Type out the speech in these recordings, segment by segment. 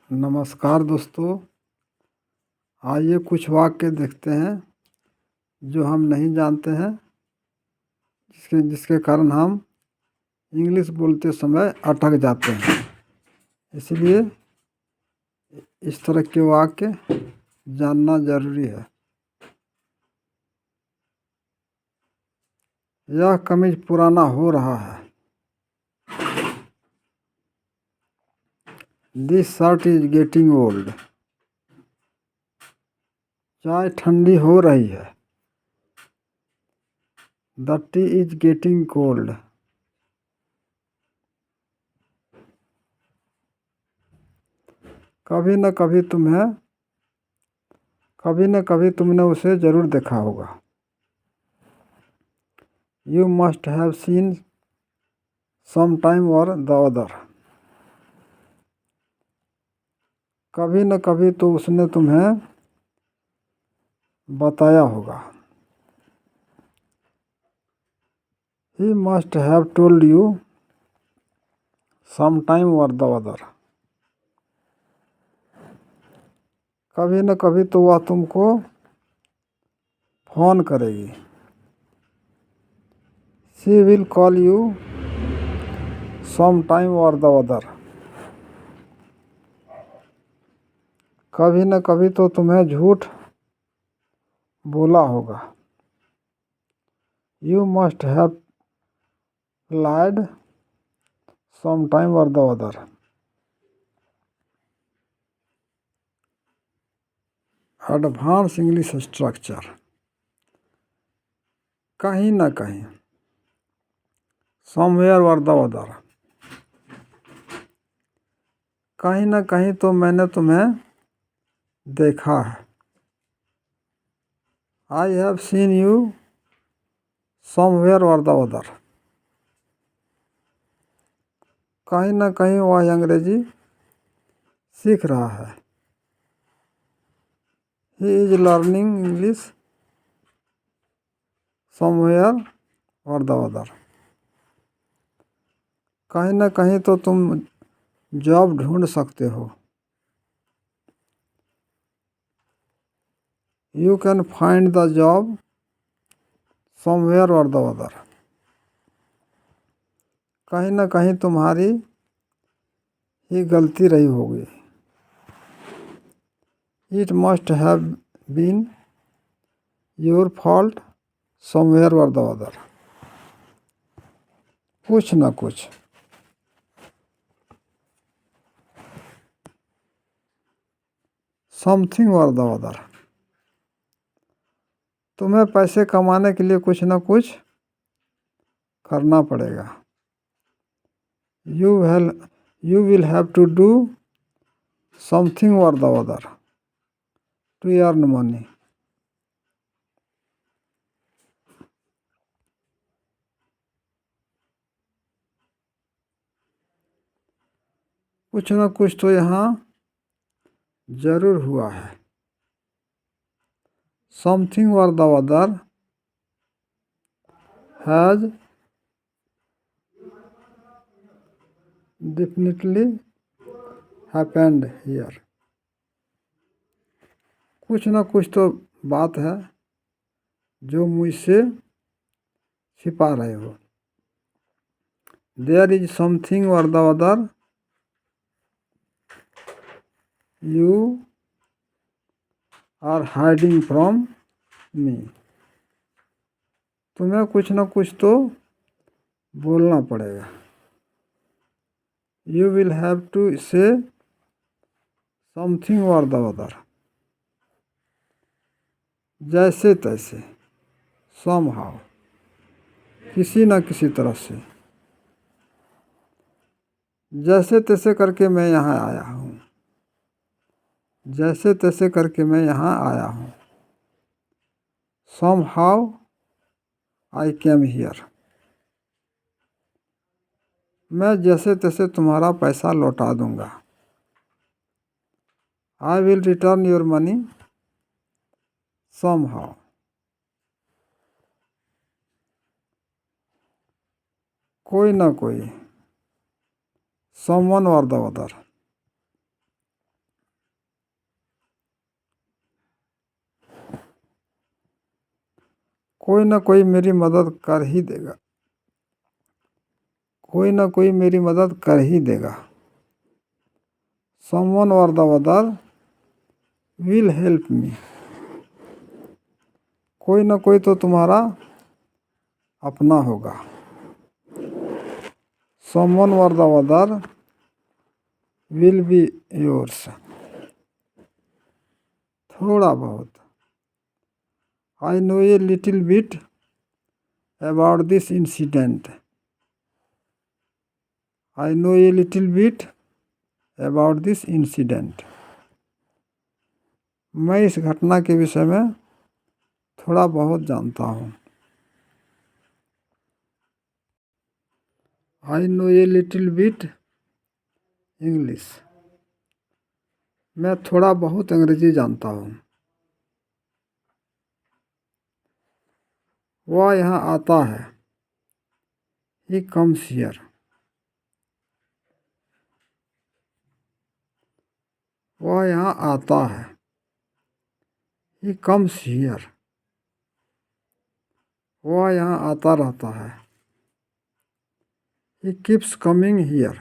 नमस्कार दोस्तों। आइए कुछ वाक्य देखते हैं जो हम नहीं जानते हैं, जिसके जिसके कारण हम इंग्लिश बोलते समय अटक जाते हैं। इसलिए इस तरह के वाक्य जानना ज़रूरी है। यह कमीज पुराना हो रहा है। This shirt is getting old. चाय ठंडी हो रही है। The tea is getting cold. कभी न कभी तुमने उसे ज़रूर देखा होगा। You must have seen some time और द अदर। कभी न कभी तो उसने तुम्हें बताया होगा। He must have told you some time और द अदर। कभी न कभी तो वह तुमको फ़ोन करेगी। She will call you some time और द अदर। कभी न कभी तो तुम्हें झूठ बोला होगा। You must have lied some time और the other. Advance English structure. कहीं न कहीं, समवेयर और द अदर। कहीं न कहीं तो मैंने तुम्हें देखा है। I have seen you somewhere or the other. कहीं न कहीं वह अंग्रेजी सीख रहा है। He is learning English somewhere or the other. कहीं न कहीं तो तुम जॉब ढूंढ सकते हो। You can find the job somewhere or the other. कहीं न कहीं तुम्हारी ही गलती रही होगी। It must have been your fault somewhere or the other. कुछ न कुछ। समथिंग और द अदर। तुम्हें पैसे कमाने के लिए कुछ न कुछ करना पड़ेगा। You will have to do something और the other to earn money. कुछ न कुछ तो यहाँ जरूर हुआ है। समथिंग और the other has definitely happened here. कुछ न कुछ तो बात है जो मुझसे छिपा रहे हो। देयर इज समथिंग और the other you are hiding from me. तुम्हें कुछ न कुछ तो बोलना पड़ेगा। You will have to say something और द अदर। जैसे तैसे, समहाउ, किसी न किसी तरह से। जैसे तैसे करके मैं यहाँ आया हूँ। जैसे तैसे करके मैं यहाँ आया हूँ। Somehow I came here. मैं जैसे तैसे तुम्हारा पैसा लौटा दूंगा। I will return your money somehow. कोई ना कोई, समवन और द अदर। कोई ना कोई मेरी मदद कर ही देगा, कोई ना कोई मेरी मदद कर ही देगा। Someone or the other will help me. कोई ना कोई तो तुम्हारा अपना होगा। Someone or the other will be yours. थोड़ा बहुत। I know a little bit about this incident. I know a little bit about this incident. मैं इस घटना के विषय में थोड़ा बहुत जानता हूँ। I know a little bit English. मैं थोड़ा बहुत अंग्रेजी जानता हूँ। वह यहाँ आता है। He comes here. वह यहाँ आता है। He comes here. वह यहाँ आता रहता है। He keeps coming here.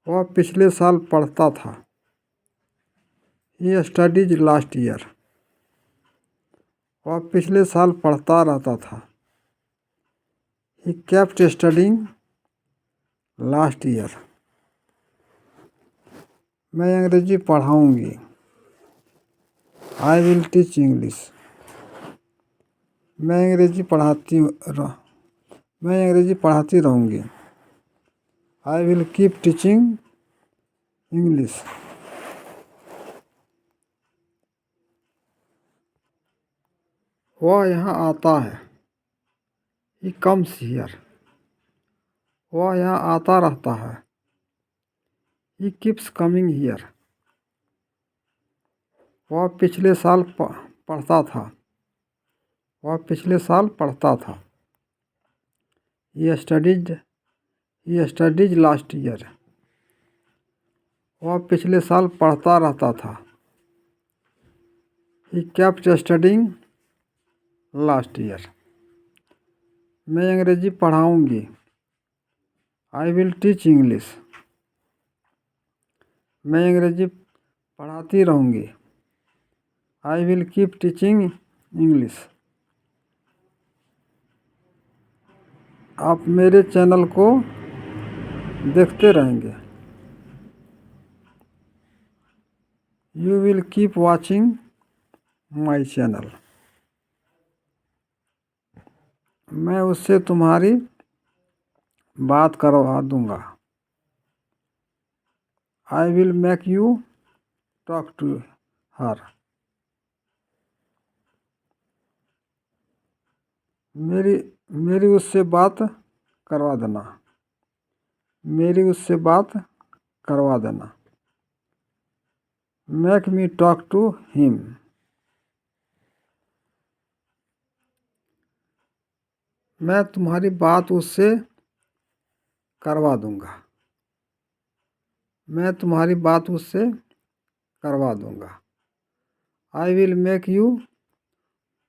वह पिछले साल पढ़ता था। He studied last year. वह पिछले साल पढ़ता रहता था। He kept studying last year. मैं अंग्रेजी पढ़ाऊँगी। I will teach English. मैं अंग्रेजी पढ़ाती रहूँगी। I will keep teaching English. वह यहाँ आता है। He comes here. वह यहाँ आता रहता है। He keeps coming here. वह पिछले साल पढ़ता था। वह पिछले साल पढ़ता था। He studied last year. वह पिछले साल पढ़ता रहता था। He kept studying last year. मैं अंग्रेजी पढ़ाऊँगी। I will teach English. मैं अंग्रेजी पढ़ाती रहूँगी। I will keep teaching English. आप मेरे चैनल को देखते रहेंगे। You will keep watching my channel. मैं उससे तुम्हारी बात करवा दूँगा। I will make you talk to her. मेरी उससे बात करवा देना। मेरी उससे बात करवा देना। Make me talk to him. मैं तुम्हारी बात उससे करवा दूँगा। मैं तुम्हारी बात उससे करवा दूँगा। I will make you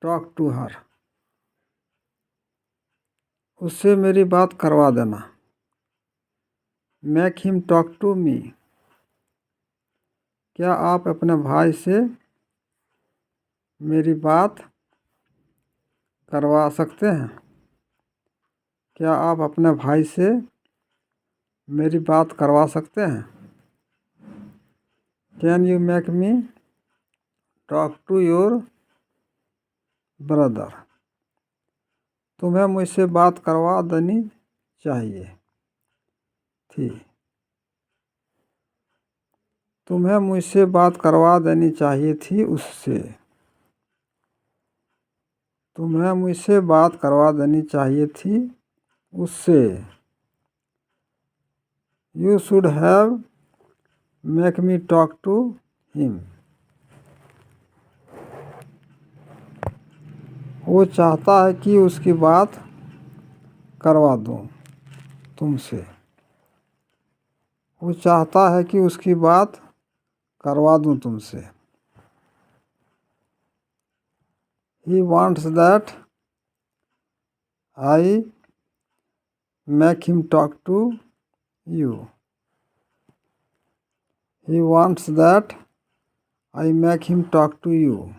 talk to her. उससे मेरी बात करवा देना। Make him talk to me. क्या आप अपने भाई से मेरी बात करवा सकते हैं? क्या आप अपने भाई से मेरी बात करवा सकते हैं? Can you make me talk to your brother? तुम्हें मुझसे बात करवा देनी चाहिए थी। तुम्हें मुझसे बात करवा देनी चाहिए थी उससे। तुम्हें मुझसे बात करवा देनी चाहिए थी उससे। You should have make me talk to him. वो चाहता है कि उसकी बात करवा दूँ तुमसे। वो चाहता है कि उसकी बात करवा दूँ तुमसे। He wants that I make him talk to you. He wants that I make him talk to you.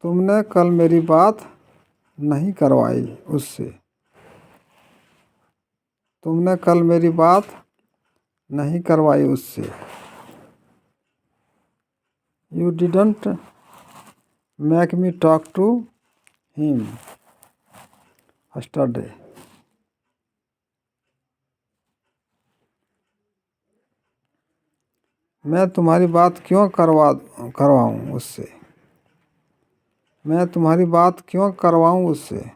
तुमने कल मेरी बात नहीं करवाई उससे। तुमने कल मेरी बात नहीं करवाई उससे। You didn't make me talk to him yesterday. मैं तुम्हारी बात क्यों करवाऊँ उससे। मैं तुम्हारी बात क्यों करवाऊँ उससे।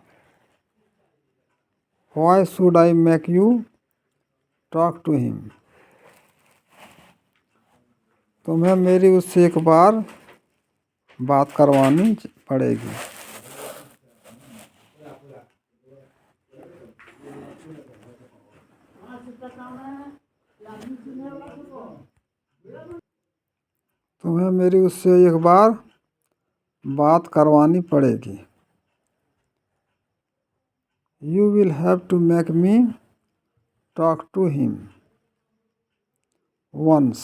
Why should I make you talk to him? तुम्हें मेरी उससे एक बार बात करवानी पड़ेगी। तुम्हें मेरी उससे एक बार बात करवानी पड़ेगी। You will have to make me talk to him once.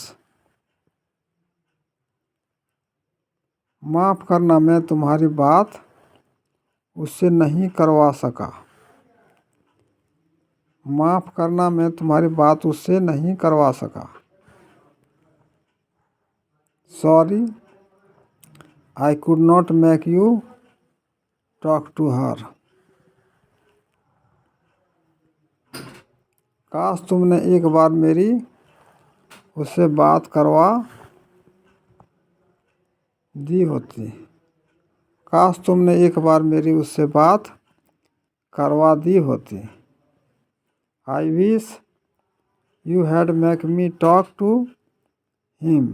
माफ़ करना, मैं तुम्हारी बात उससे नहीं करवा सका। माफ़ करना, मैं तुम्हारी बात उससे नहीं करवा सका। Sorry, I could not make you talk to her. काश तुमने एक बार मेरी उससे बात करवा दी होती। काश तुमने एक बार मेरी उससे बात करवा दी होती। I wish you had make me talk to him.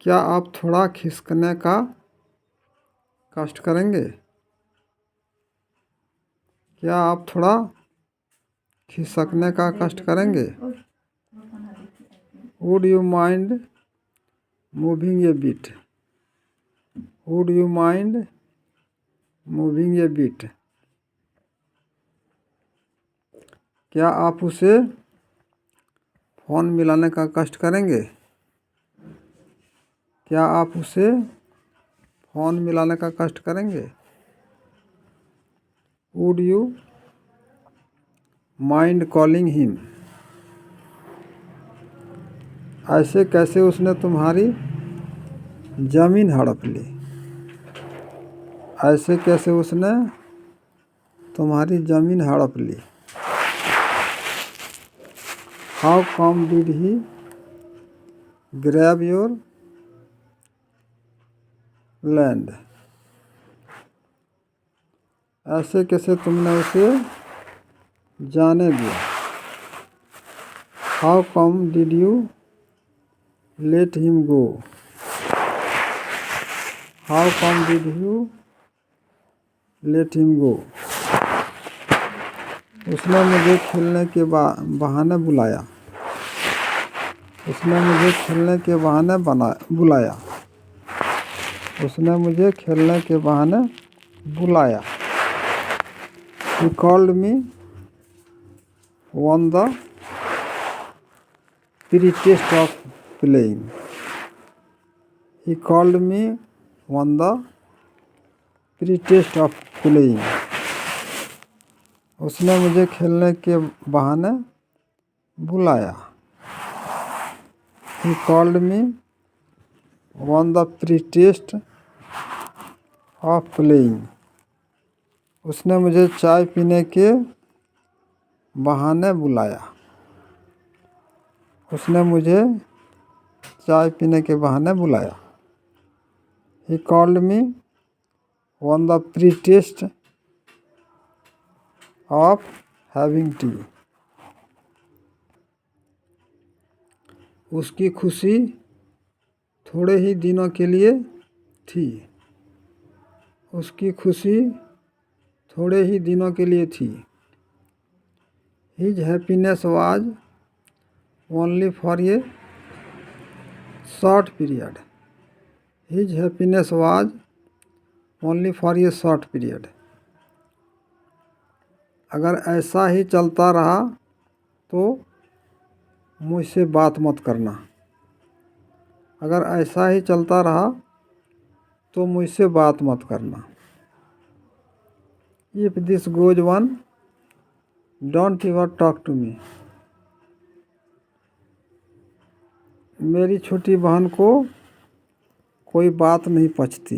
क्या आप थोड़ा खिसकने का कष्ट करेंगे। क्या आप थोड़ा खिसकने का कष्ट करेंगे। Would you mind moving a bit? Would you mind moving a bit? क्या आप उसे फ़ोन मिलाने का कष्ट करेंगे। क्या आप उसे फ़ोन मिलाने का कष्ट करेंगे। Would you mind calling him? ऐसे कैसे उसने तुम्हारी ज़मीन हड़प ली। ऐसे कैसे उसने तुम्हारी ज़मीन हड़प ली। How come did he grab your land? ऐसे कैसे तुमने उसे जाने दिया। How come did you let him go? How come did you let him go? उसने मुझे खेलने के बहाने बुलाया। उसने मुझे खेलने के बहाने बुलाया। उसने मुझे खेलने के बहाने बुलाया। He called me on the pretext of playing. He called me on the pretext of playing. उसने मुझे खेलने के बहाने बुलाया। He called me on the pretext of playing. उसने मुझे चाय पीने के बहाने बुलाया। उसने मुझे चाय पीने के बहाने बुलाया। He called me on the pretext of having tea. उसकी खुशी थोड़े ही दिनों के लिए थी। उसकी खुशी थोड़े ही दिनों के लिए थी। His happiness was only for a short period. His happiness was only for a short period. अगर ऐसा ही चलता रहा तो मुझसे बात मत करना। अगर ऐसा ही चलता रहा तो मुझसे बात मत करना। If this goes on, don't ever talk to me. मेरी छोटी बहन को कोई बात नहीं पचती।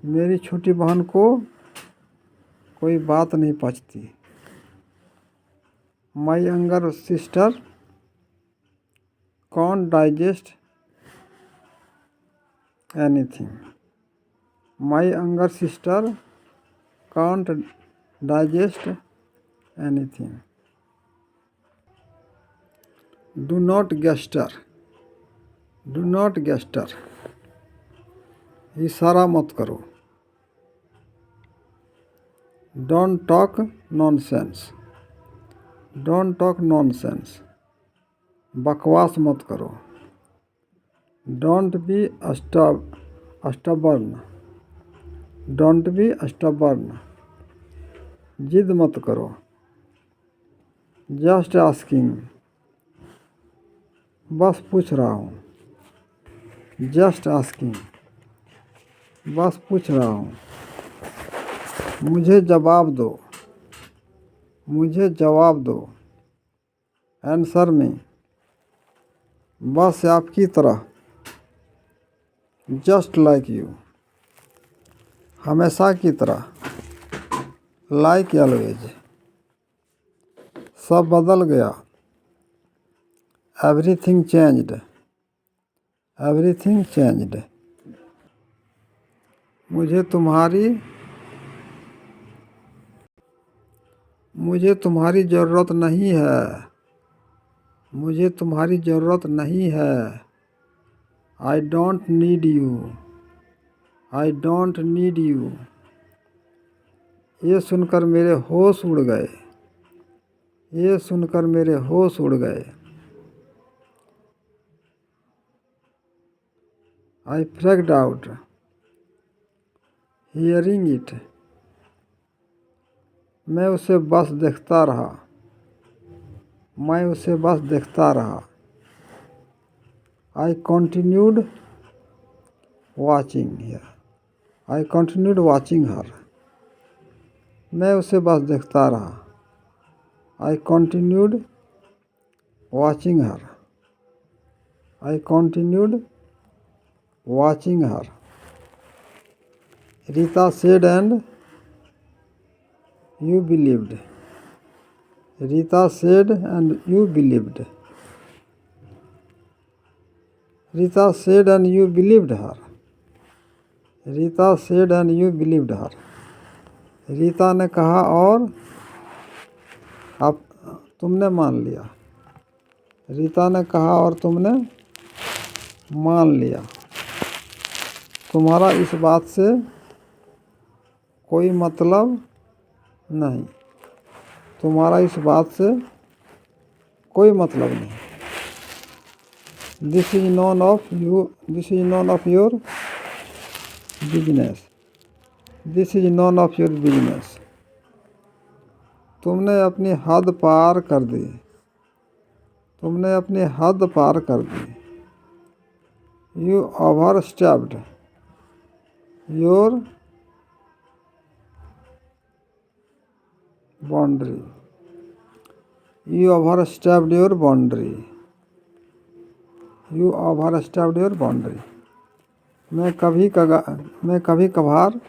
मेरी छोटी बहन को कोई बात नहीं पचती। My younger sister can't digest anything. My younger sister can't digest anything. Do not gesture. Do not gesture. इशारा मत करो। Don't talk nonsense. Don't talk nonsense. बकवास मत करो। Don't be stubborn. Don't be stubborn. जिद मत करो। Just asking. बस पूछ रहा हूँ। Just asking. बस पूछ रहा हूँ। मुझे जवाब दो। मुझे जवाब दो। Answer me. बस आपकी तरह। Just like you. हमेशा की तरह। Like always. सब बदल गया। Everything changed. Everything changed. मुझे तुम्हारी ज़रूरत नहीं है। मुझे तुम्हारी ज़रूरत नहीं है। I don't need you. I don't need you. ये सुनकर मेरे होश उड़ गए। ये सुनकर मेरे होश उड़ गए। I freaked out. Hearing it. मैं उसे बस देखता रहा। मैं उसे बस देखता रहा। I continued watching her. I continued watching her. मैं उसे बस देखता रहा। I continued watching her. I continued watching her. Rita said and you believed. Rita said and you believed. Rita said and you believed her. Rita said and you believed her. Rita ने कहा और अब तुमने मान लिया। रीता ने कहा और तुमने मान लिया। तुम्हारा इस बात से कोई मतलब नहीं। तुम्हारा इस बात से कोई मतलब नहीं। This is none of you. This is none of your business. This is none of your business. तुमने अपनी हद पार कर दी। तुमने अपनी हद पार कर दी। You overstepped your boundary. You overstepped your boundary. You overstepped your boundary. मैं कभी कभार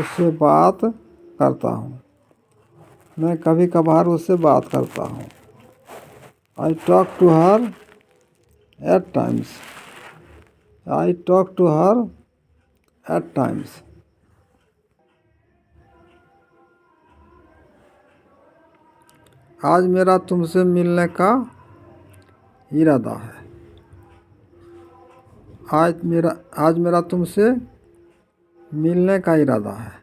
उससे बात करता हूँ। मैं कभी कभार उससे बात करता हूँ। I talk to her at times. I talk to her at times. आज मेरा तुमसे मिलने का इरादा है। आज मेरा तुमसे मिलने का इरादा है।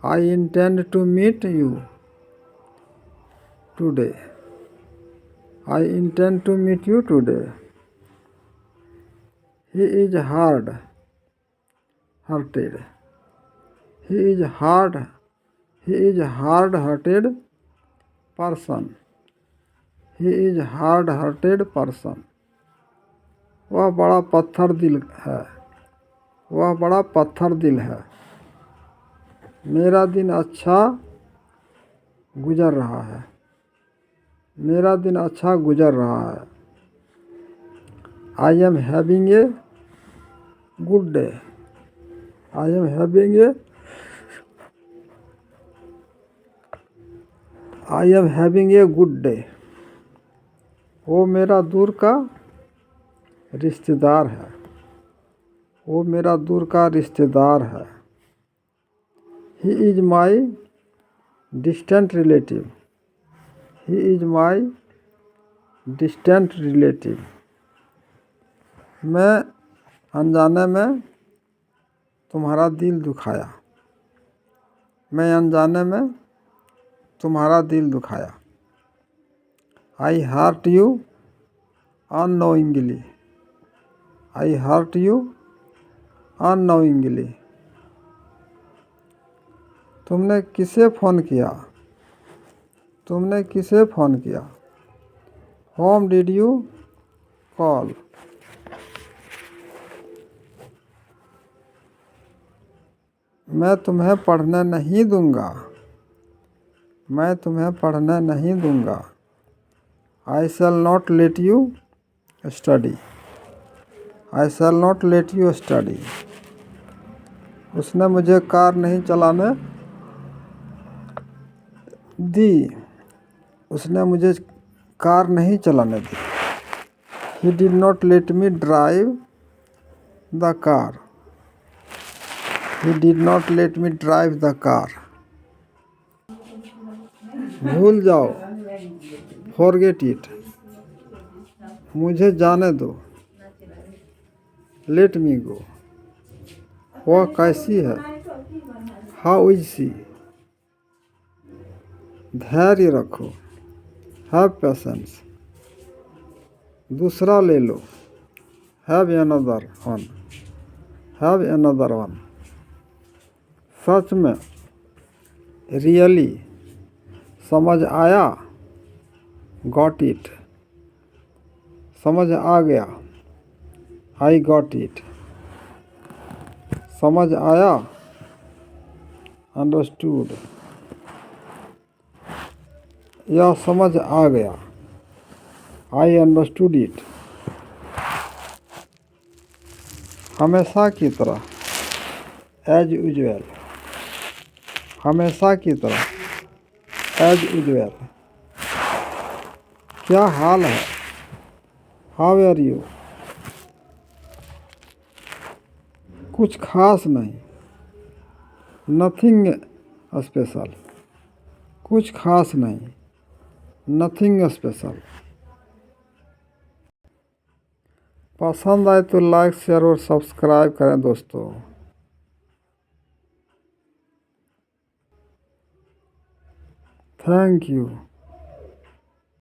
I intend to meet you today. I intend to meet you today. He is hard-hearted. He is hard-hearted person. He is hard-hearted person. वह बड़ा पत्थर दिल है. वह बड़ा पत्थर दिल है. मेरा दिन अच्छा गुजर रहा है. मेरा दिन अच्छा गुजर रहा है. I am having a good day. I am having a good day. वो मेरा दूर का रिश्तेदार है. वो मेरा दूर का रिश्तेदार है. He is my distant relative. He is my distant relative. मैं अनजाने में तुम्हारा दिल दुखाया. मैं अनजाने में तुम्हारा दिल दुखाया. I hurt you unknowingly. I hurt you unknowingly. तुमने किसे फ़ोन किया? तुमने किसे फ़ोन किया? Whom did you call? मैं तुम्हें पढ़ने नहीं दूंगा. मैं तुम्हें पढ़ने नहीं दूंगा. I shall not let you study. I shall not let you study. उसने मुझे कार नहीं चलाने दी. उसने मुझे कार नहीं चलाने दी. He did not let me drive the car. He did not let me drive the car. भूल जाओ. Forget it. मुझे जाने दो. Let me go. वह कैसी है? How is she? धैर्य रखो. Have patience. दूसरा ले लो. Have another one. Have another one. सच में. Really. समझ आया. Got it. समझ आ गया. I got it. समझ आया. Understood. यह समझ आ गया. I understood it. हमेशा की तरह. As usual. हमेशा की तरह. As usual. क्या हाल है? How are you? कुछ खास नहीं. Nothing special. कुछ खास नहीं. Nothing special. पसंद आए तो लाइक शेयर और सब्सक्राइब करें दोस्तों. Thank you.